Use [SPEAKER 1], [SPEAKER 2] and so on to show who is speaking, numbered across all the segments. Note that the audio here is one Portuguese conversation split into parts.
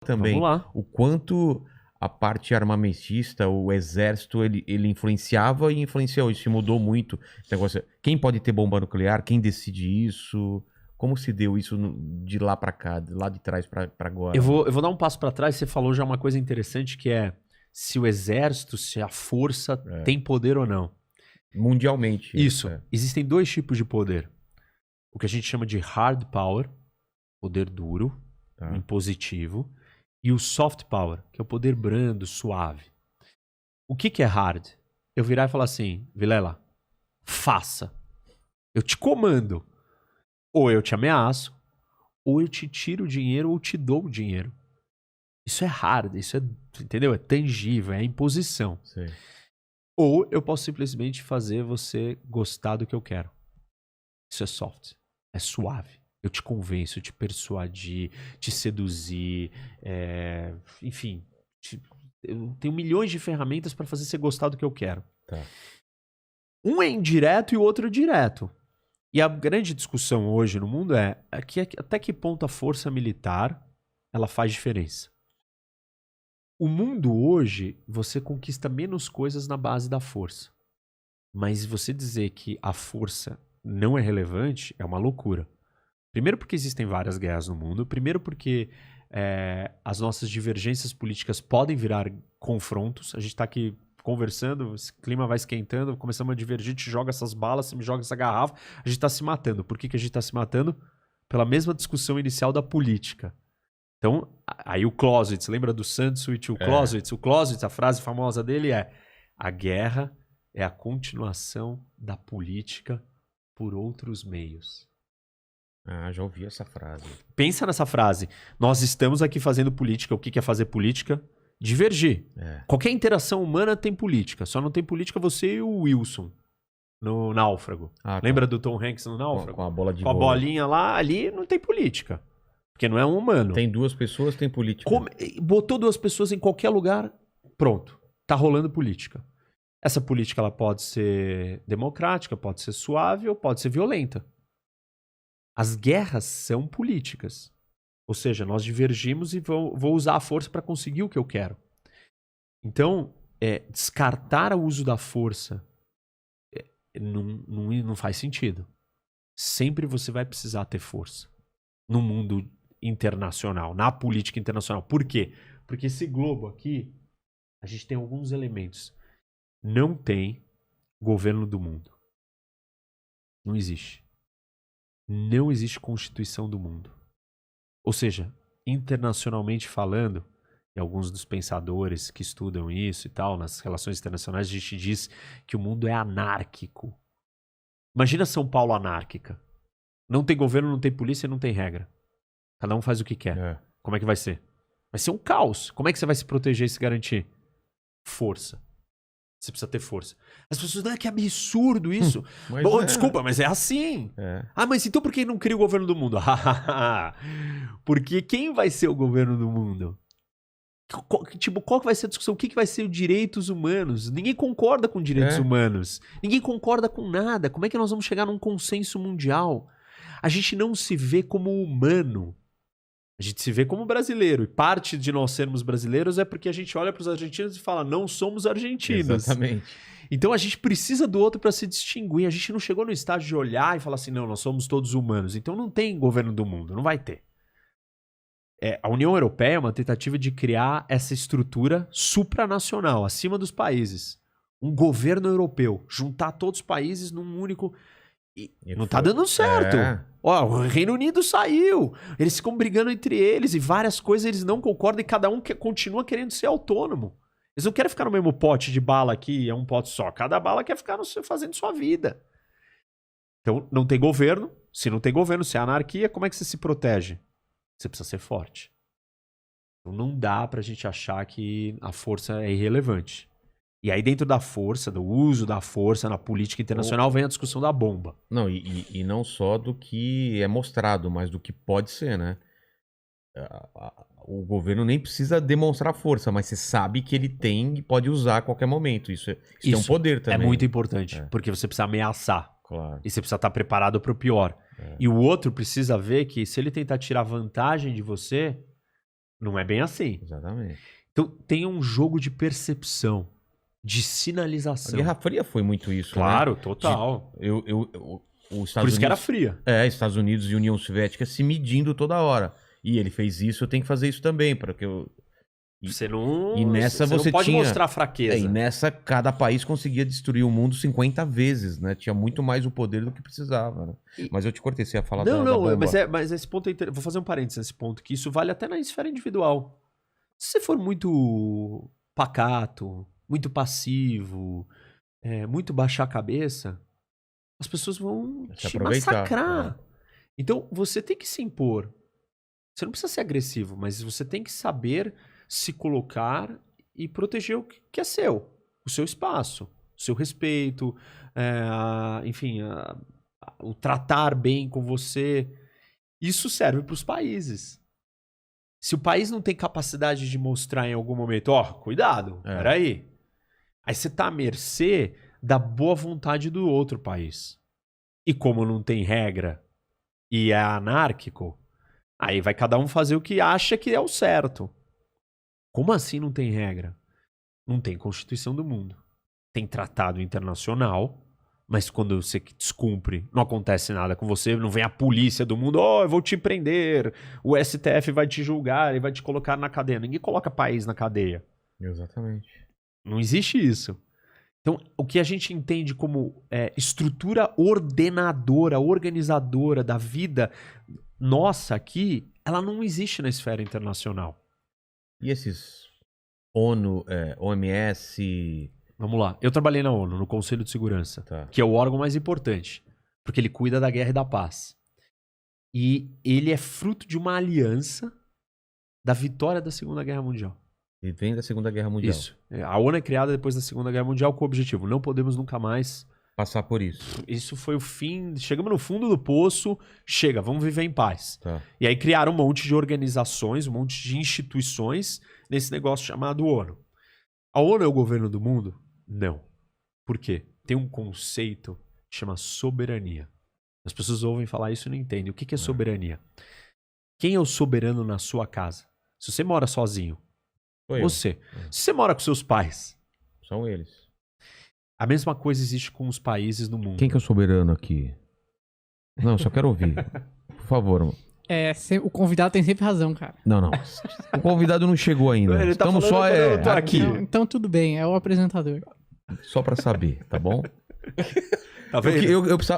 [SPEAKER 1] também.
[SPEAKER 2] Vamos lá.
[SPEAKER 1] O quanto a parte armamentista, o exército, ele influenciava e influenciou. Isso mudou muito. Esse negócio, quem pode ter bomba nuclear? Quem decide isso? Como se deu isso de lá pra cá, de lá de trás pra agora?
[SPEAKER 2] Eu vou dar um passo para trás. Você falou já uma coisa interessante que é se o exército, se a força tem poder ou não.
[SPEAKER 1] Mundialmente.
[SPEAKER 2] Isso. Existem dois tipos de poder. O que a gente chama de hard power, poder duro, impositivo, e o soft power, que é o poder brando, suave. O que é hard? Eu virar e falar assim, Vilela, faça. Eu te comando. Ou eu te ameaço, ou eu te tiro o dinheiro, ou te dou o dinheiro. Isso é hard, isso é, entendeu? É tangível, é imposição.
[SPEAKER 1] Sim.
[SPEAKER 2] Ou eu posso simplesmente fazer você gostar do que eu quero. Isso é soft, é suave. Eu te convenço, eu te persuadir, te seduzir, enfim. Eu tenho milhões de ferramentas para fazer você gostar do que eu quero.
[SPEAKER 1] Tá.
[SPEAKER 2] Um é indireto e o outro é direto. E a grande discussão hoje no mundo é até que ponto a força militar ela faz diferença. O mundo hoje, você conquista menos coisas na base da força. Mas você dizer que a força não é relevante é uma loucura. Primeiro porque existem várias guerras no mundo. Primeiro porque as nossas divergências políticas podem virar confrontos. A gente está aqui conversando, esse clima vai esquentando, começamos a divergir, te joga essas balas, você me joga essa garrafa, a gente está se matando. Por que a gente está se matando? Pela mesma discussão inicial da política. Então, aí o Clausewitz, lembra do Sanderson, o Clausewitz? O Clausewitz, a frase famosa dele é: a guerra é a continuação da política por outros meios.
[SPEAKER 1] Ah, já ouvi essa frase.
[SPEAKER 2] Pensa nessa frase. Nós estamos aqui fazendo política. O que é fazer política? Divergir. Qualquer interação humana tem política. Só não tem política você e o Wilson no Náufrago. Lembra do Tom Hanks no Náufrago?
[SPEAKER 1] Com a bola de
[SPEAKER 2] Com a
[SPEAKER 1] vôlei.
[SPEAKER 2] bolinha lá, ali não tem política. Porque não é um humano.
[SPEAKER 1] Tem duas pessoas, tem política.
[SPEAKER 2] Botou duas pessoas em qualquer lugar, pronto. Tá rolando política. Essa política ela pode ser democrática, pode ser suave ou pode ser violenta. As guerras são políticas. Ou seja, nós divergimos e vou usar a força para conseguir o que eu quero. Então, descartar o uso da força não faz sentido. Sempre você vai precisar ter força no mundo internacional, na política internacional. Por quê? Porque esse globo aqui, a gente tem alguns elementos. Não tem governo do mundo. Não existe. Não existe Constituição do mundo. Ou seja, internacionalmente falando, e alguns dos pensadores que estudam isso e tal, nas relações internacionais, a gente diz que o mundo é anárquico. Imagina São Paulo anárquica. Não tem governo, não tem polícia, não tem regra. Cada um faz o que quer. Como é que vai ser? Vai ser um caos. Como é que você vai se proteger e se garantir? Força. Você precisa ter força. As pessoas, que absurdo isso. Bom, desculpa, mas é assim. Ah, mas então por que não cria o governo do mundo? Porque quem vai ser o governo do mundo? Qual que vai ser a discussão? O que vai ser os direitos humanos? Ninguém concorda com direitos humanos. Ninguém concorda com nada. Como é que nós vamos chegar num consenso mundial? A gente não se vê como humano. A gente se vê como brasileiro. E parte de nós sermos brasileiros é porque a gente olha para os argentinos e fala, não somos argentinos.
[SPEAKER 1] Exatamente.
[SPEAKER 2] Então a gente precisa do outro para se distinguir. A gente não chegou no estágio de olhar e falar assim, não, nós somos todos humanos. Então não tem governo do mundo, não vai ter. A União Europeia é uma tentativa de criar essa estrutura supranacional, acima dos países. Um governo europeu. Juntar todos os países num único... E não tá dando certo. Ó, o Reino Unido saiu. Eles ficam brigando entre eles e várias coisas eles não concordam e cada um continua querendo ser autônomo. Eles não querem ficar no mesmo pote de bala aqui, é um pote só. Cada bala quer ficar fazendo sua vida. Então, não tem governo. Se não tem governo, se é anarquia, como é que você se protege? Você precisa ser forte. Então, não dá pra gente achar que a força é irrelevante. E aí dentro da força, do uso da força na política internacional, vem a discussão da bomba.
[SPEAKER 1] Não, e não só do que é mostrado, mas do que pode ser, né? O governo nem precisa demonstrar força, mas você sabe que ele tem e pode usar a qualquer momento. Isso é um poder também.
[SPEAKER 2] É muito importante, porque você precisa ameaçar.
[SPEAKER 1] Claro.
[SPEAKER 2] E você precisa estar preparado para o pior. E o outro precisa ver que se ele tentar tirar vantagem de você, Não é bem assim.
[SPEAKER 1] Exatamente.
[SPEAKER 2] Então tem um jogo de percepção, de
[SPEAKER 1] A
[SPEAKER 2] sinalização.
[SPEAKER 1] Guerra Fria foi muito isso, né?
[SPEAKER 2] Claro, total.
[SPEAKER 1] Os Estados
[SPEAKER 2] Por isso que era
[SPEAKER 1] Unidos,
[SPEAKER 2] fria.
[SPEAKER 1] Estados Unidos e União Soviética se medindo toda hora. E ele fez isso, eu tenho que fazer isso também, porque
[SPEAKER 2] Você não,
[SPEAKER 1] e nessa
[SPEAKER 2] você
[SPEAKER 1] você
[SPEAKER 2] não pode
[SPEAKER 1] tinha-
[SPEAKER 2] mostrar
[SPEAKER 1] e
[SPEAKER 2] fraqueza.
[SPEAKER 1] nessa cada país conseguia destruir o mundo 50 vezes, né? Tinha muito mais o poder do que precisava, né? Mas eu te cortei, você ia falar da bomba.
[SPEAKER 2] Mas esse ponto é interessante. Vou fazer um parênteses nesse ponto, que isso vale até na esfera individual. Se você for muito pacato, muito passivo, muito baixar a cabeça, as pessoas vão
[SPEAKER 1] Se
[SPEAKER 2] te
[SPEAKER 1] aproveitar,
[SPEAKER 2] massacrar. Então, você tem que se impor. Você não precisa ser agressivo, mas você tem que saber se colocar e proteger o que é seu. O seu espaço, o seu respeito, enfim, o tratar bem com você. Isso serve para os países. Se o país não tem capacidade de mostrar em algum momento, cuidado, peraí. Aí você tá à mercê da boa vontade do outro país. E como não tem regra e é anárquico, aí vai cada um fazer o que acha que é o certo. Como assim não tem regra? Não tem Constituição do mundo. Tem tratado internacional, mas quando você descumpre, não acontece nada com você, não vem a polícia do mundo, eu vou te prender, o STF vai te julgar e vai te colocar na cadeia. Ninguém coloca país na cadeia.
[SPEAKER 1] Exatamente.
[SPEAKER 2] Não existe isso. Então, o que a gente entende como estrutura ordenadora, organizadora da vida nossa aqui, ela não existe na esfera internacional.
[SPEAKER 1] E esses ONU, OMS...
[SPEAKER 2] Vamos lá. Eu trabalhei na ONU, no Conselho de Segurança,
[SPEAKER 1] Tá.
[SPEAKER 2] que é o órgão mais importante, porque ele cuida da guerra e da paz. E ele é fruto de uma aliança da vitória da Segunda Guerra Mundial.
[SPEAKER 1] E vem da Segunda Guerra Mundial.
[SPEAKER 2] Isso. A ONU é criada depois da Segunda Guerra Mundial com o objetivo: não podemos nunca mais...
[SPEAKER 1] Passar por isso.
[SPEAKER 2] Isso foi o fim. Chegamos no fundo do poço, chega, vamos viver em paz.
[SPEAKER 1] Tá.
[SPEAKER 2] E aí criaram um monte de organizações, um monte de instituições nesse negócio chamado ONU. A ONU é o governo do mundo? Não. Por quê? Tem um conceito que chama soberania. As pessoas ouvem falar isso e não entendem. O que é soberania? Quem é o soberano na sua casa? Se você mora sozinho,
[SPEAKER 1] Sou eu.
[SPEAKER 2] você. Se você mora com seus pais,
[SPEAKER 1] São eles.
[SPEAKER 2] a mesma coisa existe com os países no mundo.
[SPEAKER 1] Quem que é o soberano aqui? Não, só quero ouvir. Por favor.
[SPEAKER 3] O convidado tem sempre razão, cara.
[SPEAKER 1] Não. O convidado não chegou ainda.
[SPEAKER 2] Ele tá
[SPEAKER 1] Estamos
[SPEAKER 2] falando
[SPEAKER 1] só
[SPEAKER 2] quando eu não tô aqui.
[SPEAKER 3] Então tudo bem, é o apresentador.
[SPEAKER 1] só pra saber, tá bom?
[SPEAKER 2] Tá vendo?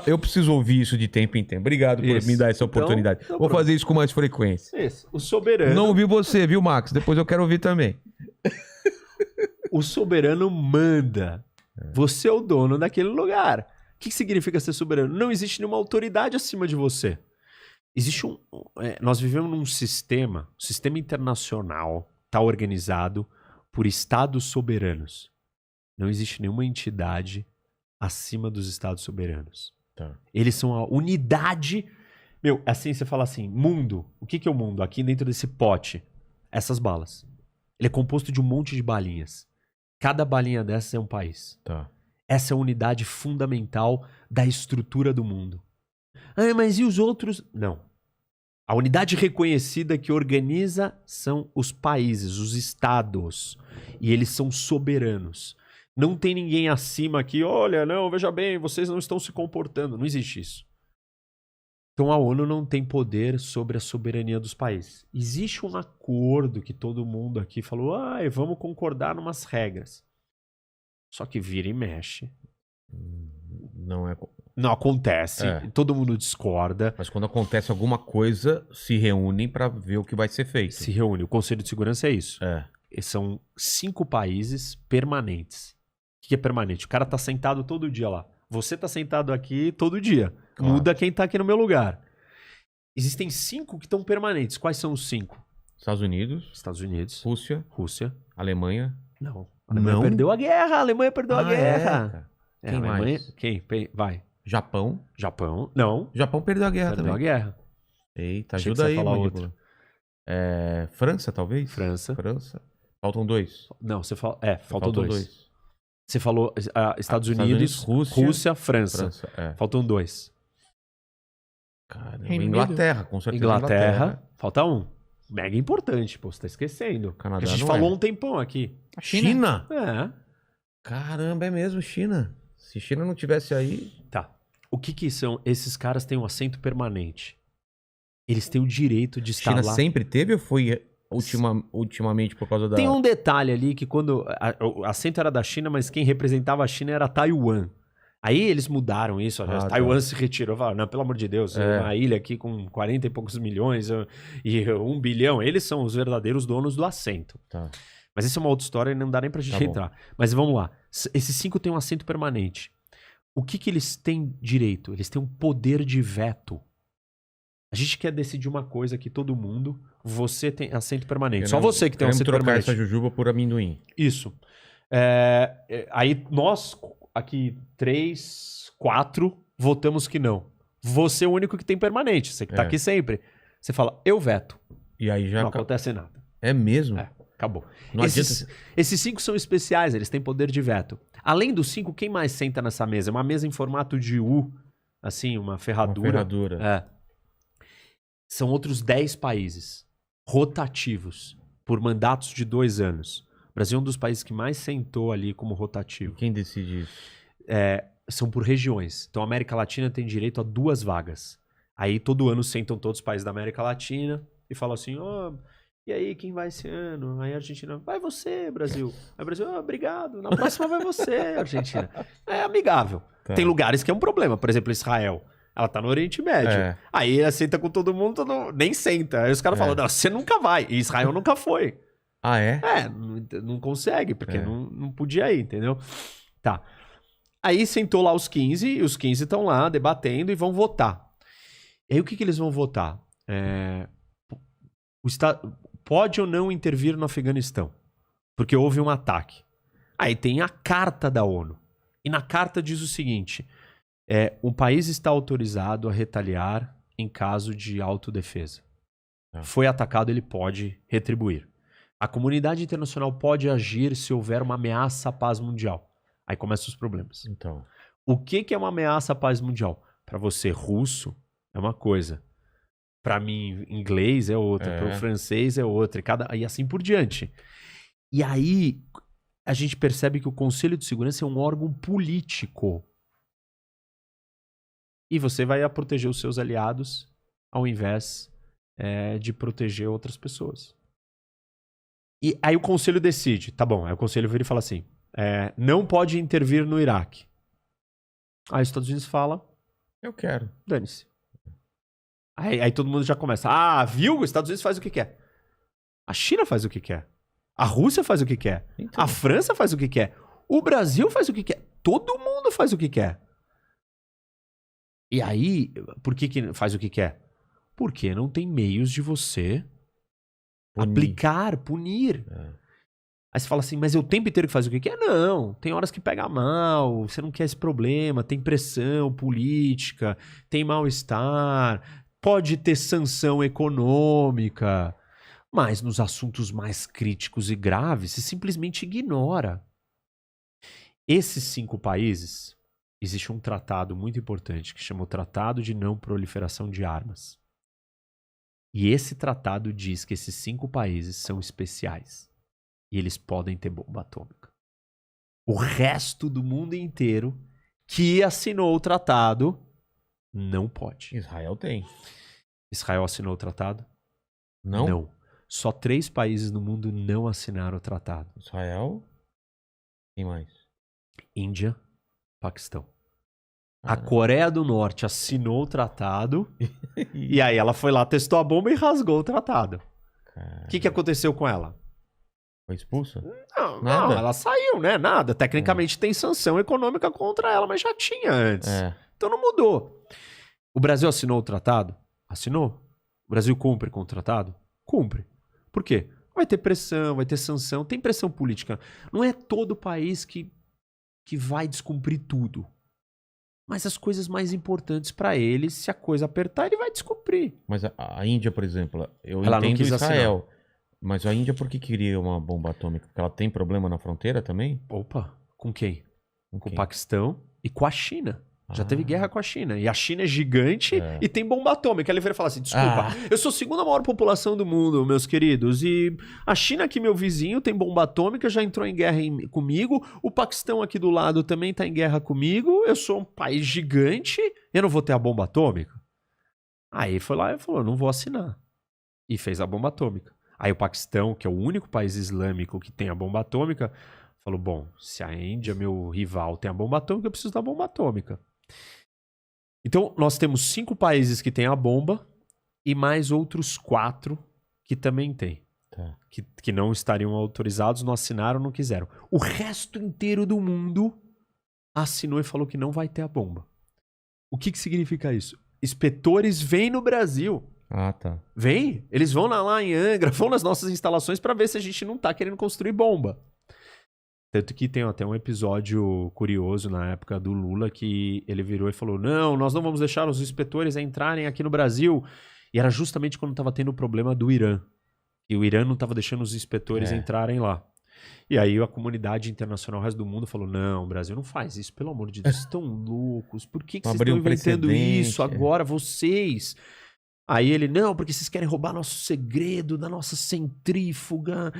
[SPEAKER 1] Eu preciso ouvir isso de tempo em tempo. Obrigado por
[SPEAKER 2] Isso.
[SPEAKER 1] me dar essa
[SPEAKER 2] Então,
[SPEAKER 1] oportunidade.
[SPEAKER 2] então
[SPEAKER 1] Vou
[SPEAKER 2] pronto.
[SPEAKER 1] fazer isso com mais frequência.
[SPEAKER 2] Esse, o soberano.
[SPEAKER 1] Não ouvi você, viu, Max? Depois eu quero ouvir também.
[SPEAKER 2] O soberano manda. Você é o dono daquele lugar. O que significa ser soberano? Não existe nenhuma autoridade acima de você. Existe nós vivemos num sistema, o sistema internacional está organizado por estados soberanos. Não existe nenhuma entidade acima dos estados soberanos.
[SPEAKER 1] Tá.
[SPEAKER 2] Eles são a unidade. Meu, assim você fala assim, mundo. O que é o mundo? Aqui dentro desse pote, essas balas. Ele é composto de um monte de balinhas. Cada balinha dessas é um país.
[SPEAKER 1] Tá.
[SPEAKER 2] Essa é a unidade fundamental da estrutura do mundo. Mas e os outros? Não. A unidade reconhecida que organiza são os países, os estados. E eles são soberanos. Não tem ninguém acima aqui, olha, não, veja bem, vocês não estão se comportando. Não existe isso. Então a ONU não tem poder sobre a soberania dos países. Existe um acordo que todo mundo aqui falou, vamos concordar numas regras. Só que vira e mexe.
[SPEAKER 1] Não é.
[SPEAKER 2] Não acontece,
[SPEAKER 1] É.
[SPEAKER 2] todo mundo discorda.
[SPEAKER 1] Mas quando acontece alguma coisa, se reúnem pra ver o que vai ser feito.
[SPEAKER 2] Se reúne. O Conselho de Segurança é isso.
[SPEAKER 1] É.
[SPEAKER 2] São 5 países permanentes. O que é permanente? O cara tá sentado todo dia lá. Você tá sentado aqui todo dia.
[SPEAKER 1] Claro.
[SPEAKER 2] Muda quem tá aqui no meu lugar. Existem 5 que estão permanentes. Quais são os 5?
[SPEAKER 1] Estados Unidos,
[SPEAKER 2] Estados Unidos,
[SPEAKER 1] Rússia,
[SPEAKER 2] Rússia.
[SPEAKER 1] Alemanha.
[SPEAKER 2] Não. A Alemanha
[SPEAKER 1] Não?
[SPEAKER 2] perdeu a guerra. A Alemanha perdeu a guerra.
[SPEAKER 1] É, Quem
[SPEAKER 2] a Alemanha...
[SPEAKER 1] mais?
[SPEAKER 2] Quem? Vai.
[SPEAKER 1] Japão.
[SPEAKER 2] Japão. Não.
[SPEAKER 1] Japão perdeu a guerra
[SPEAKER 2] Perdeu a
[SPEAKER 1] também.
[SPEAKER 2] guerra.
[SPEAKER 1] Eita,
[SPEAKER 2] Achei que
[SPEAKER 1] ajuda
[SPEAKER 2] você
[SPEAKER 1] aí,
[SPEAKER 2] ia falar
[SPEAKER 1] mandíbula. França, talvez?
[SPEAKER 2] França.
[SPEAKER 1] França. Faltam 2.
[SPEAKER 2] Não, você fala... faltam dois.
[SPEAKER 1] 2.
[SPEAKER 2] Você falou Estados Unidos,
[SPEAKER 1] Rússia,
[SPEAKER 2] Rússia, França. Faltam 2.
[SPEAKER 1] Caramba,
[SPEAKER 3] Reino
[SPEAKER 1] Inglaterra, com certeza.
[SPEAKER 2] Inglaterra. Falta 1. mega importante, pô, você tá esquecendo.
[SPEAKER 1] Canadá
[SPEAKER 2] Porque a gente
[SPEAKER 1] não
[SPEAKER 2] falou
[SPEAKER 1] é.
[SPEAKER 2] um tempão aqui.
[SPEAKER 3] A China?
[SPEAKER 2] É.
[SPEAKER 1] Caramba, é mesmo, China. Se China não tivesse aí...
[SPEAKER 2] Tá. O que são? Esses caras têm um assento permanente. Eles têm o direito de estar
[SPEAKER 1] China
[SPEAKER 2] lá.
[SPEAKER 1] sempre teve ou foi ultimamente por causa da...
[SPEAKER 2] Tem um detalhe ali que quando... O assento era da China, mas quem representava a China era Taiwan. Aí eles mudaram isso.
[SPEAKER 1] Ah,
[SPEAKER 2] Taiwan
[SPEAKER 1] tá.
[SPEAKER 2] se retirou. Falaram, não, pelo amor de Deus,
[SPEAKER 1] É.
[SPEAKER 2] uma ilha aqui com 40 e poucos milhões e 1 bilhão. Eles são os verdadeiros donos do assento.
[SPEAKER 1] Tá.
[SPEAKER 2] Mas isso é uma outra história e não dá nem pra gente
[SPEAKER 1] Tá bom.
[SPEAKER 2] entrar. Mas vamos lá. Esses 5 têm um assento permanente. O que eles têm direito? Eles têm um poder de veto. A gente quer decidir uma coisa aqui, todo mundo. Você tem assento permanente. Só você que tem um
[SPEAKER 1] Queremos
[SPEAKER 2] assento
[SPEAKER 1] trocar
[SPEAKER 2] permanente.
[SPEAKER 1] essa jujuba por amendoim.
[SPEAKER 2] Isso. Aí nós, aqui, 3, 4, votamos que não. Você é o único que tem permanente. Você que tá
[SPEAKER 1] É.
[SPEAKER 2] aqui sempre. Você fala, eu veto.
[SPEAKER 1] E aí já...
[SPEAKER 2] Não acontece nada.
[SPEAKER 1] É mesmo?
[SPEAKER 2] É. Acabou.
[SPEAKER 1] Não
[SPEAKER 2] Esses 5 são especiais, eles têm poder de veto. Além dos 5, quem mais senta nessa mesa? É uma mesa em formato de U, assim, uma
[SPEAKER 1] Uma
[SPEAKER 2] ferradura.
[SPEAKER 1] ferradura.
[SPEAKER 2] É. São outros 10 países rotativos por mandatos de 2 anos. O Brasil é um dos países que mais sentou ali como rotativo.
[SPEAKER 1] Quem decide isso?
[SPEAKER 2] São por regiões. Então a América Latina tem direito a 2 vagas. Aí todo ano sentam todos os países da América Latina e falam assim, e aí, quem vai esse ano? Aí a Argentina, vai você, Brasil. Aí o Brasil, obrigado. Na próxima vai você, Argentina. É amigável.
[SPEAKER 1] Tá.
[SPEAKER 2] Tem lugares que é um problema. Por exemplo, Israel. Ela tá no Oriente Médio.
[SPEAKER 1] É.
[SPEAKER 2] Aí ela senta com todo mundo, nem senta. Aí os caras falam, não, você nunca vai. E Israel nunca foi.
[SPEAKER 1] Ah, é?
[SPEAKER 2] Não consegue, porque
[SPEAKER 1] É.
[SPEAKER 2] não podia ir, entendeu? Tá. Aí sentou lá os 15, e os 15 estão lá debatendo e vão votar. E aí o que eles vão votar? O Estado pode ou não intervir no Afeganistão, porque houve um ataque. Aí tem a carta da ONU. E na carta diz o seguinte, o país está autorizado a retaliar em caso de autodefesa.
[SPEAKER 1] Tá.
[SPEAKER 2] Foi atacado, ele pode retribuir. A comunidade internacional pode agir se houver uma ameaça à paz mundial. Aí começam os problemas.
[SPEAKER 1] Então.
[SPEAKER 2] O que é uma ameaça à paz mundial? Para você, russo, é uma coisa. Para mim, inglês é outra. Para o francês é outra. E assim por diante. E aí, a gente percebe que o Conselho de Segurança é um órgão político. E você vai proteger os seus aliados ao invés de proteger outras pessoas. E aí o Conselho decide. Tá bom, aí o Conselho vira e fala assim, não pode intervir no Iraque. Aí os Estados Unidos fala,
[SPEAKER 1] Eu quero.
[SPEAKER 2] dane-se. Aí todo mundo já começa. Viu? Os Estados Unidos faz o que quer. A China faz o que quer. A Rússia faz o que quer.
[SPEAKER 1] Então.
[SPEAKER 2] A França faz o que quer. O Brasil faz o que quer. Todo mundo faz o que quer. E aí, por que faz o que quer? Porque não tem meios de você aplicar, punir. Aí você fala assim, mas é o tempo inteiro que faz o que quer? Não, tem horas que pega mal, você não quer esse problema, tem pressão política, tem mal-estar, pode ter sanção econômica, mas nos assuntos mais críticos e graves, você simplesmente ignora. Esses 5 países, existe um tratado muito importante que chama o Tratado de Não Proliferação de Armas. E esse tratado diz que esses 5 países são especiais. E eles podem ter bomba atômica. O resto do mundo inteiro que assinou o tratado não pode.
[SPEAKER 1] Israel tem.
[SPEAKER 2] Israel assinou o tratado?
[SPEAKER 1] Não?
[SPEAKER 2] Não. Só 3 países no mundo não assinaram o tratado.
[SPEAKER 1] Israel? Quem mais?
[SPEAKER 2] Índia, Paquistão. A Coreia do Norte assinou o tratado e aí ela foi lá, testou a bomba e rasgou o tratado. O que aconteceu com ela?
[SPEAKER 1] Foi expulsa?
[SPEAKER 2] Não,
[SPEAKER 1] Nada?
[SPEAKER 2] ela saiu, né? Nada. Tecnicamente tem sanção econômica contra ela, mas já tinha antes. Então não mudou. O Brasil assinou o tratado? Assinou. O Brasil cumpre com o tratado? Cumpre. Por quê? Vai ter pressão, vai ter sanção, tem pressão política. Não é todo país que vai descumprir tudo. Mas as coisas mais importantes pra ele, se a coisa apertar, ele vai descumprir.
[SPEAKER 1] Mas a Índia, por exemplo, eu
[SPEAKER 2] Ela não
[SPEAKER 1] entendo
[SPEAKER 2] quis
[SPEAKER 1] Israel. Mas a Índia por que queria uma bomba atômica? Porque ela tem problema na fronteira também?
[SPEAKER 2] Opa, com quem? Com
[SPEAKER 1] quem?
[SPEAKER 2] o Paquistão e com a China. Já teve guerra com a China. E a China é gigante e tem bomba atômica. Ele vira e fala assim, desculpa, eu sou a segunda maior população do mundo, meus queridos. E a China aqui, meu vizinho, tem bomba atômica, já entrou em guerra comigo. O Paquistão aqui do lado também tá em guerra comigo. Eu sou um país gigante, eu não vou ter a bomba atômica? Aí foi lá e falou, não vou assinar. E fez a bomba atômica. Aí o Paquistão, que é o único país islâmico que tem a bomba atômica, falou, bom, se a Índia, meu rival, tem a bomba atômica, eu preciso da bomba atômica. Então, nós temos 5 países que têm a bomba e mais outros 4 que também têm.
[SPEAKER 1] Tá.
[SPEAKER 2] Que não estariam autorizados, não assinaram, não quiseram. O resto inteiro do mundo assinou e falou que não vai ter a bomba. O que significa isso? Inspetores vêm no Brasil.
[SPEAKER 1] Ah, tá.
[SPEAKER 2] Vêm. Eles vão lá em Angra, vão nas nossas instalações para ver se a gente não tá querendo construir bomba. Tanto que tem até um episódio curioso na época do Lula que ele virou e falou, não, nós não vamos deixar os inspetores entrarem aqui no Brasil. E era justamente quando estava tendo o problema do Irã. E o Irã não estava deixando os inspetores entrarem lá. E aí a comunidade internacional, o resto do mundo falou, não, o Brasil não faz isso, pelo amor de Deus, vocês estão loucos. Por que vocês estão inventando isso agora, vocês? Aí ele, não, porque vocês querem roubar nosso segredo da nossa centrífuga.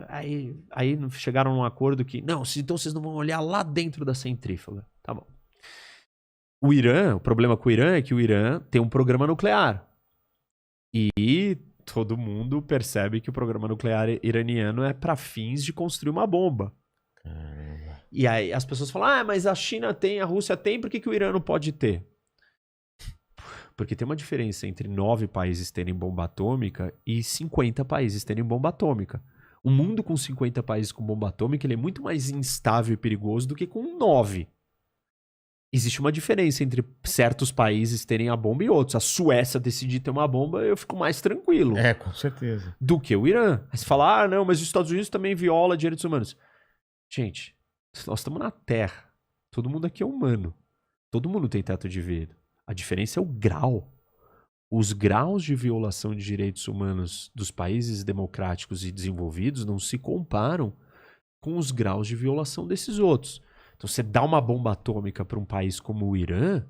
[SPEAKER 2] Aí chegaram num acordo que, não, então vocês não vão olhar lá dentro da centrífuga. Tá bom. O problema com o Irã é que o Irã tem um programa nuclear. E todo mundo percebe que o programa nuclear iraniano é para fins de construir uma bomba.
[SPEAKER 1] Caramba.
[SPEAKER 2] E aí as pessoas falam, mas a China tem, a Rússia tem, por que o Irã não pode ter? Porque tem uma diferença entre 9 países terem bomba atômica e 50 países terem bomba atômica. Um mundo com 50 países com bomba atômica ele é muito mais instável e perigoso do que com 9. Existe uma diferença entre certos países terem a bomba e outros. A Suécia decidir ter uma bomba, eu fico mais tranquilo.
[SPEAKER 1] É, com certeza.
[SPEAKER 2] Do que o Irã. Aí você fala, não, mas os Estados Unidos também viola direitos humanos. Gente, nós estamos na Terra. Todo mundo aqui é humano. Todo mundo tem teto de vidro. A diferença é o grau. Os graus de violação de direitos humanos dos países democráticos e desenvolvidos não se comparam com os graus de violação desses outros. Então, você dá uma bomba atômica para um país como o Irã,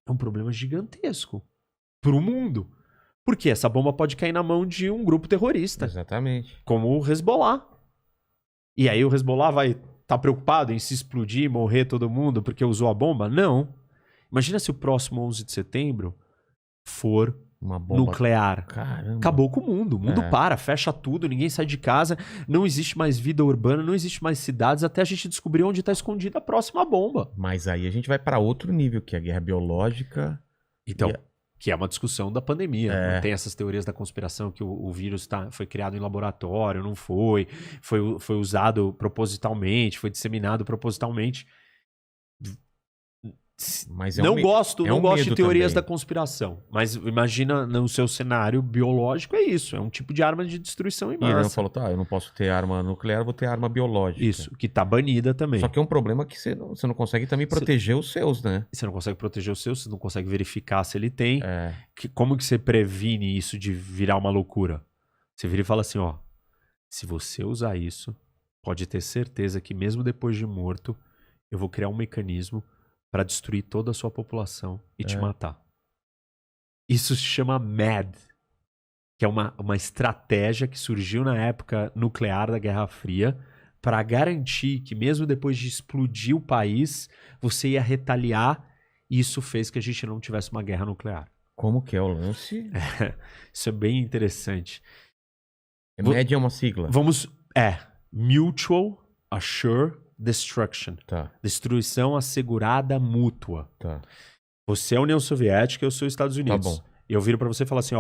[SPEAKER 2] é um problema gigantesco para o mundo. Porque essa bomba pode cair na mão de um grupo terrorista.
[SPEAKER 1] Exatamente.
[SPEAKER 2] Como o Hezbollah. E aí o Hezbollah vai estar preocupado em se explodir e morrer todo mundo porque usou a bomba? Não. Imagina se o próximo 11 de setembro for
[SPEAKER 1] uma bomba
[SPEAKER 2] nuclear.
[SPEAKER 1] Caramba.
[SPEAKER 2] Acabou com o mundo para, fecha tudo, ninguém sai de casa, não existe mais vida urbana, não existe mais cidades, até a gente descobrir onde está escondida a próxima bomba.
[SPEAKER 1] Mas aí a gente vai para outro nível, que é a guerra biológica.
[SPEAKER 2] Então, que é uma discussão da pandemia. Não tem essas teorias da conspiração que o vírus foi criado em laboratório, não foi usado propositalmente, foi disseminado propositalmente.
[SPEAKER 1] Mas
[SPEAKER 2] não gosto de teorias
[SPEAKER 1] também
[SPEAKER 2] da conspiração. Mas imagina no seu cenário biológico, é isso. É um tipo de arma de destruição em massa.
[SPEAKER 1] E Irã falou, eu não posso ter arma nuclear, vou ter arma biológica.
[SPEAKER 2] Isso, que tá banida também.
[SPEAKER 1] Só que é um problema que você não consegue também proteger os seus, né?
[SPEAKER 2] Você não consegue proteger os seus, você não consegue verificar se ele tem. Como que você previne isso de virar uma loucura? Você vira e fala assim, se você usar isso, pode ter certeza que mesmo depois de morto, eu vou criar um mecanismo para destruir toda a sua população e te matar. Isso se chama MAD, que é uma estratégia que surgiu na época nuclear da Guerra Fria para garantir que mesmo depois de explodir o país, você ia retaliar e isso fez que a gente não tivesse uma guerra nuclear.
[SPEAKER 1] Como que é o lance?
[SPEAKER 2] Isso é bem interessante.
[SPEAKER 1] MAD é uma sigla?
[SPEAKER 2] Mutual Assured Destruction.
[SPEAKER 1] Tá.
[SPEAKER 2] Destruição assegurada mútua.
[SPEAKER 1] Tá.
[SPEAKER 2] Você é a União Soviética, eu sou os Estados Unidos.
[SPEAKER 1] Tá bom.
[SPEAKER 2] E eu viro pra você e falo assim,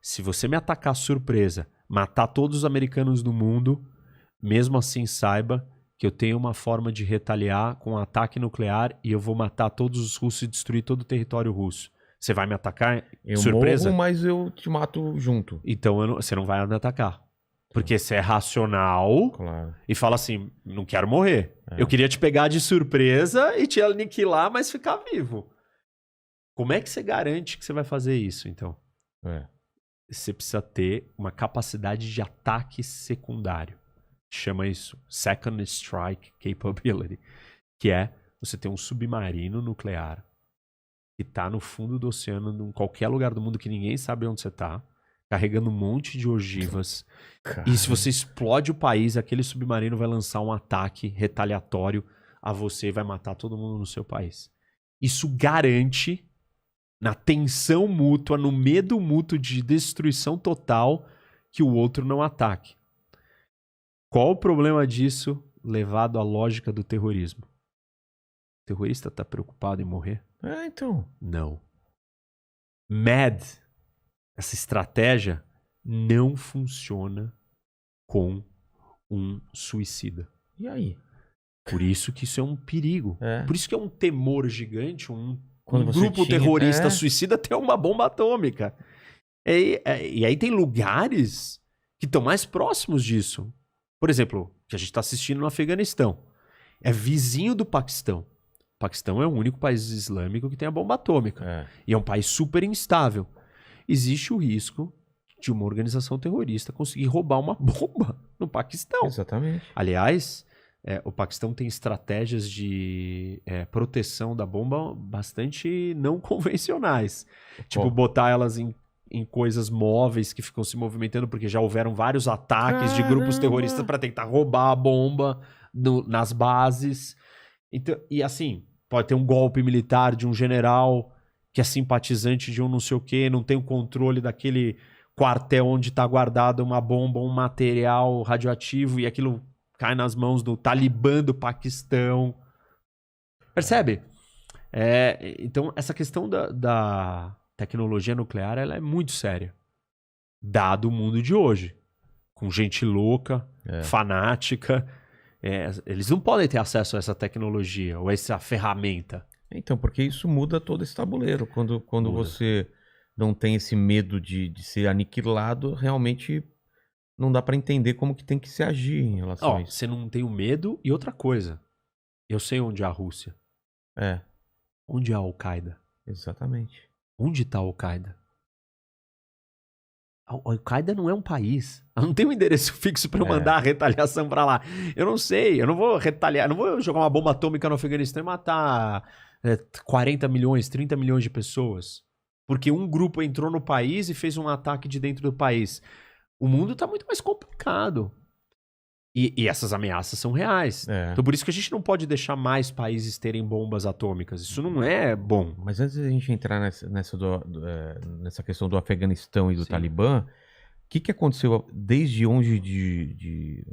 [SPEAKER 2] se você me atacar surpresa, matar todos os americanos do mundo, mesmo assim saiba que eu tenho uma forma de retaliar com um ataque nuclear e eu vou matar todos os russos e destruir todo o território russo. Você vai me atacar surpresa?
[SPEAKER 1] Eu morro, mas eu te mato junto.
[SPEAKER 2] Então você não vai me atacar. Porque você é racional e fala assim, não quero morrer. Eu queria te pegar de surpresa e te aniquilar, mas ficar vivo. Como é que você garante que você vai fazer isso, então? Você precisa ter uma capacidade de ataque secundário. Chama isso Second Strike Capability. Que é você tem um submarino nuclear que tá no fundo do oceano, em qualquer lugar do mundo que ninguém sabe onde você tá, carregando um monte de ogivas.
[SPEAKER 1] Cara,
[SPEAKER 2] E se você explode o país, aquele submarino vai lançar um ataque retaliatório a você e vai matar todo mundo no seu país. Isso garante, na tensão mútua, no medo mútuo de destruição total, que o outro não ataque. Qual o problema disso levado à lógica do terrorismo? O terrorista está preocupado em morrer?
[SPEAKER 1] então.
[SPEAKER 2] Não. MAD, essa estratégia, não funciona com um suicida.
[SPEAKER 1] E aí?
[SPEAKER 2] Por isso que isso é um perigo.
[SPEAKER 1] É.
[SPEAKER 2] Por isso que é um temor gigante,
[SPEAKER 1] Quando
[SPEAKER 2] um
[SPEAKER 1] você
[SPEAKER 2] grupo
[SPEAKER 1] tinha-
[SPEAKER 2] terrorista suicida ter uma bomba atômica. E aí tem lugares que estão mais próximos disso. Por exemplo, que a gente está assistindo no Afeganistão. É vizinho do Paquistão. O Paquistão é o único país islâmico que tem a bomba atômica.
[SPEAKER 1] É.
[SPEAKER 2] E é um país super instável. Existe o risco de uma organização terrorista conseguir roubar uma bomba no Paquistão.
[SPEAKER 1] Exatamente.
[SPEAKER 2] Aliás, o Paquistão tem estratégias de proteção da bomba bastante não convencionais. Tipo,
[SPEAKER 1] Qual?
[SPEAKER 2] botar elas em coisas móveis que ficam se movimentando, porque já houveram vários ataques de grupos
[SPEAKER 1] Caramba!
[SPEAKER 2] terroristas para tentar roubar a bomba nas bases. Então, e assim, pode ter um golpe militar de um general que é simpatizante de um não sei o quê, não tem o controle daquele quartel onde está guardada uma bomba, um material radioativo, e aquilo cai nas mãos do Talibã do Paquistão. Percebe? Então, essa questão da tecnologia nuclear, ela é muito séria. Dado o mundo de hoje. Com gente louca, fanática. Eles não podem ter acesso a essa tecnologia ou a essa ferramenta.
[SPEAKER 1] Então, porque isso muda todo esse tabuleiro. Quando
[SPEAKER 2] Muda.
[SPEAKER 1] você não tem esse medo de ser aniquilado, realmente não dá pra entender como que tem que se agir em relação a isso.
[SPEAKER 2] Você não tem o medo. E outra coisa. Eu sei onde é a Rússia.
[SPEAKER 1] É,
[SPEAKER 2] Onde é a Al-Qaeda?
[SPEAKER 1] exatamente.
[SPEAKER 2] Onde está a Al-Qaeda? A Al-Qaeda não é um país. Ela não tem um endereço fixo para eu mandar a retaliação para lá. Eu não sei, eu não vou retaliar, não vou jogar uma bomba atômica no Afeganistão e matar 40 milhões, 30 milhões de pessoas. Porque um grupo entrou no país e fez um ataque de dentro do país. O mundo está muito mais complicado. E essas ameaças são reais. Então por isso que a gente não pode deixar mais países terem bombas atômicas. Isso não é bom.
[SPEAKER 1] Mas antes da gente entrar nessa questão do Afeganistão e do
[SPEAKER 2] Sim.
[SPEAKER 1] Talibã, o que aconteceu desde 11 de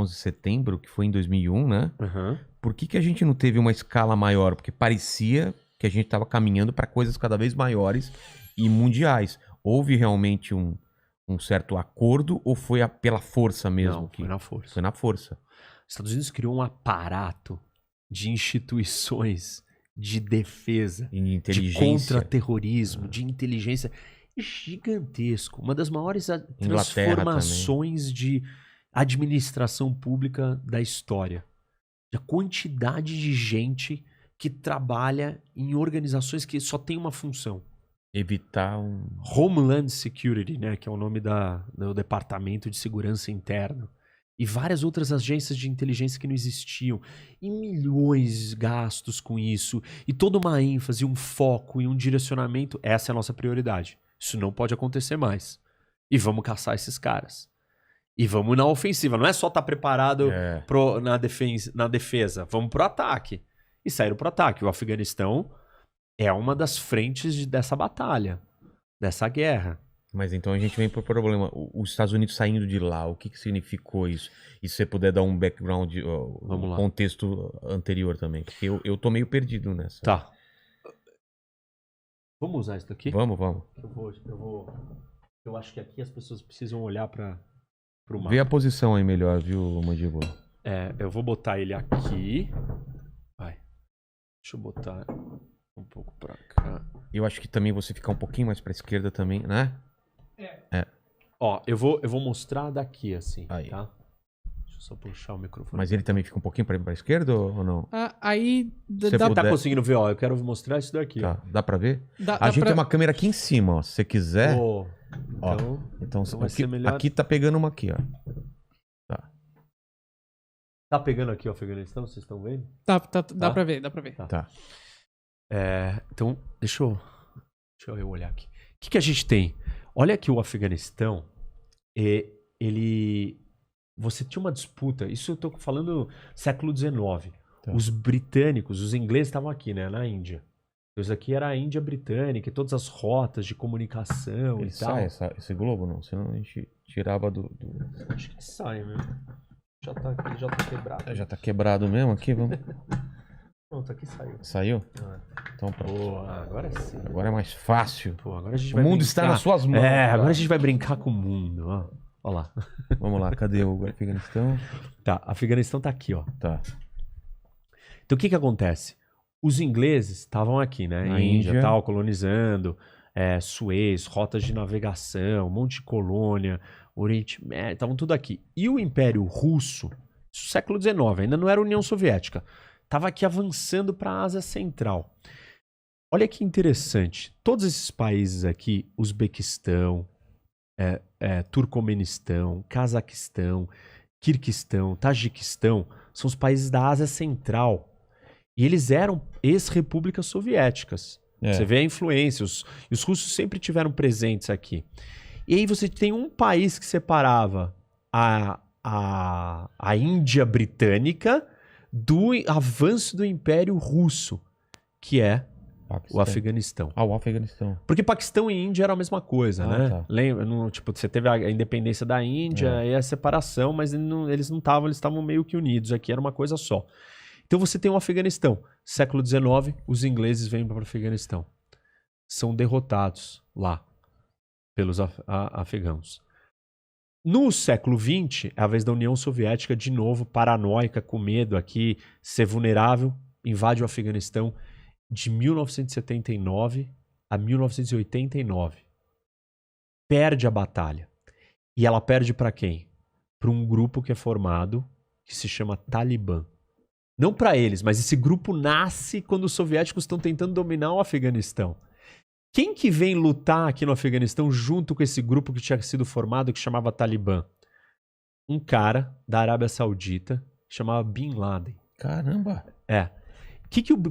[SPEAKER 1] setembro, que foi em 2001, né?
[SPEAKER 2] Uhum.
[SPEAKER 1] Por que a gente não teve uma escala maior? Porque parecia que a gente estava caminhando para coisas cada vez maiores e mundiais. Houve realmente um certo acordo ou foi pela força mesmo?
[SPEAKER 2] Não, foi na força.
[SPEAKER 1] Foi na força.
[SPEAKER 2] Os Estados Unidos criou um aparato de instituições de defesa,
[SPEAKER 1] Em
[SPEAKER 2] de
[SPEAKER 1] inteligência.
[SPEAKER 2] contra-terrorismo, de inteligência gigantesco. Uma das maiores
[SPEAKER 1] Inglaterra
[SPEAKER 2] transformações de administração pública da história. A quantidade de gente que trabalha em organizações que só tem uma função.
[SPEAKER 1] Evitar um...
[SPEAKER 2] Homeland Security, né, que é o nome do Departamento de Segurança Interna. E várias outras agências de inteligência que não existiam. E milhões gastos com isso. E toda uma ênfase, um foco e um direcionamento. Essa é a nossa prioridade. Isso não pode acontecer mais. E vamos caçar esses caras. E vamos na ofensiva. Não é só estar preparado na defesa. Vamos pro ataque. E saíram pro ataque. O Afeganistão é uma das frentes dessa batalha. Dessa guerra.
[SPEAKER 1] Mas então a gente vem pro problema. Os Estados Unidos saindo de lá, o que significou isso? E se você puder dar um background,
[SPEAKER 2] Vamos lá.
[SPEAKER 1] contexto anterior também. Porque eu tô meio perdido nessa.
[SPEAKER 2] Tá. Vamos usar isso daqui?
[SPEAKER 1] Vamos.
[SPEAKER 2] Eu acho que aqui as pessoas precisam olhar para o mapa.
[SPEAKER 1] Vê a posição aí melhor, viu, Mandíbula?
[SPEAKER 2] Eu vou botar ele aqui. Vai. Deixa eu botar um pouco pra cá.
[SPEAKER 1] Eu acho que também você ficar um pouquinho mais pra esquerda também, né?
[SPEAKER 2] Ó, eu vou mostrar daqui, assim,
[SPEAKER 1] Aí.
[SPEAKER 2] tá? Deixa eu só puxar o microfone.
[SPEAKER 1] Mas ele também fica um pouquinho pra esquerda ou não?
[SPEAKER 3] Aí
[SPEAKER 1] Você
[SPEAKER 3] dá,
[SPEAKER 1] puder-
[SPEAKER 2] Tá conseguindo ver, ó? Eu quero mostrar isso daqui,
[SPEAKER 1] Tá, dá pra ver?
[SPEAKER 3] dá,
[SPEAKER 1] A
[SPEAKER 3] dá
[SPEAKER 1] gente
[SPEAKER 3] pra...
[SPEAKER 1] tem uma câmera aqui em cima, ó. Se você quiser.
[SPEAKER 2] ó.
[SPEAKER 1] Ó.
[SPEAKER 2] Então,
[SPEAKER 1] Então
[SPEAKER 2] vai ser melhor.
[SPEAKER 1] aqui tá pegando uma aqui, ó. Tá.
[SPEAKER 2] Tá pegando aqui o Afeganistão, vocês estão vendo?
[SPEAKER 3] Dá pra ver, dá pra ver.
[SPEAKER 1] Tá.
[SPEAKER 2] Então, deixa eu olhar aqui. O que a gente tem? Olha aqui o Afeganistão. Você tinha uma disputa, isso eu tô falando século XIX.
[SPEAKER 1] Tá.
[SPEAKER 2] Os britânicos, os ingleses estavam aqui, né, na Índia. Isso aqui era a Índia britânica e todas as rotas de comunicação
[SPEAKER 1] Ele
[SPEAKER 2] e tal.
[SPEAKER 1] sai esse globo, não? Senão a gente tirava do...
[SPEAKER 2] Acho que sai mesmo. Já tá quebrado.
[SPEAKER 1] Já tá quebrado mesmo aqui, vamos...
[SPEAKER 2] Pronto, aqui saiu.
[SPEAKER 1] Saiu?
[SPEAKER 2] Ah.
[SPEAKER 1] Então pronto.
[SPEAKER 2] Pô, agora sim.
[SPEAKER 1] Agora é mais fácil.
[SPEAKER 2] Pô, agora a gente
[SPEAKER 1] O
[SPEAKER 2] vai
[SPEAKER 1] mundo
[SPEAKER 2] brincar.
[SPEAKER 1] está nas suas mãos.
[SPEAKER 2] Agora a gente vai brincar com o mundo. Ó. Olha lá.
[SPEAKER 1] Vamos lá, cadê o Afeganistão?
[SPEAKER 2] Tá, Afeganistão tá aqui, ó.
[SPEAKER 1] Tá.
[SPEAKER 2] Então o que acontece? Os ingleses estavam aqui, né?
[SPEAKER 1] Na
[SPEAKER 2] Índia,
[SPEAKER 1] Índia.
[SPEAKER 2] tal, colonizando, Suez, rotas de navegação, um monte de colônia, Oriente Médio, estavam tudo aqui. E o Império Russo, isso século XIX, ainda não era União Soviética, estava aqui avançando para a Ásia Central. Olha que interessante, todos esses países aqui, Uzbequistão, Turcomenistão, Cazaquistão, Quirguistão, Tajiquistão, são os países da Ásia Central. E eles eram ex-repúblicas soviéticas. Você vê a influência. Os russos sempre tiveram presentes aqui. E aí você tem um país que separava a Índia britânica do avanço do Império Russo, que é o Afeganistão.
[SPEAKER 1] Ah, o Afeganistão.
[SPEAKER 2] Porque Paquistão e Índia era a mesma coisa, né?
[SPEAKER 1] Tá.
[SPEAKER 2] Lembra? Tipo, você teve a independência da Índia e a separação, mas eles não estavam, eles estavam meio que unidos. Aqui era uma coisa só. Então você tem o Afeganistão. Século XIX, os ingleses vêm para o Afeganistão. São derrotados lá pelos afegãos. No século XX, é a vez da União Soviética, de novo, paranoica, com medo aqui, ser vulnerável, invade o Afeganistão de 1979 a 1989. Perde a batalha. E ela perde para quem? Para um grupo que é formado, que se chama Talibã. Não para eles, mas esse grupo nasce quando os soviéticos estão tentando dominar o Afeganistão. Quem que vem lutar aqui no Afeganistão junto com esse grupo que tinha sido formado, que chamava Talibã? Um cara da Arábia Saudita, que chamava Bin Laden.
[SPEAKER 1] Caramba!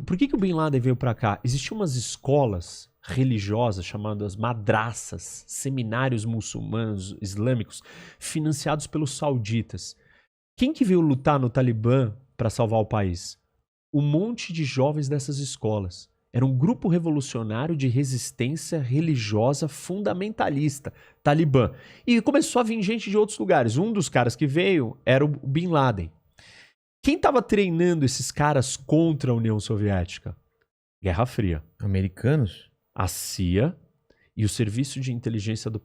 [SPEAKER 2] Por que o Bin Laden veio para cá? Existiam umas escolas religiosas chamadas madraças, seminários muçulmanos, islâmicos, financiados pelos sauditas. Quem que veio lutar no Talibã para salvar o país? Um monte de jovens dessas escolas. Era um grupo revolucionário de resistência religiosa fundamentalista, Talibã. E começou a vir gente de outros lugares. Um dos caras que veio era o Bin Laden. Quem estava treinando esses caras contra a União Soviética? Guerra Fria.
[SPEAKER 1] Americanos?
[SPEAKER 2] A CIA e o Serviço de Inteligência do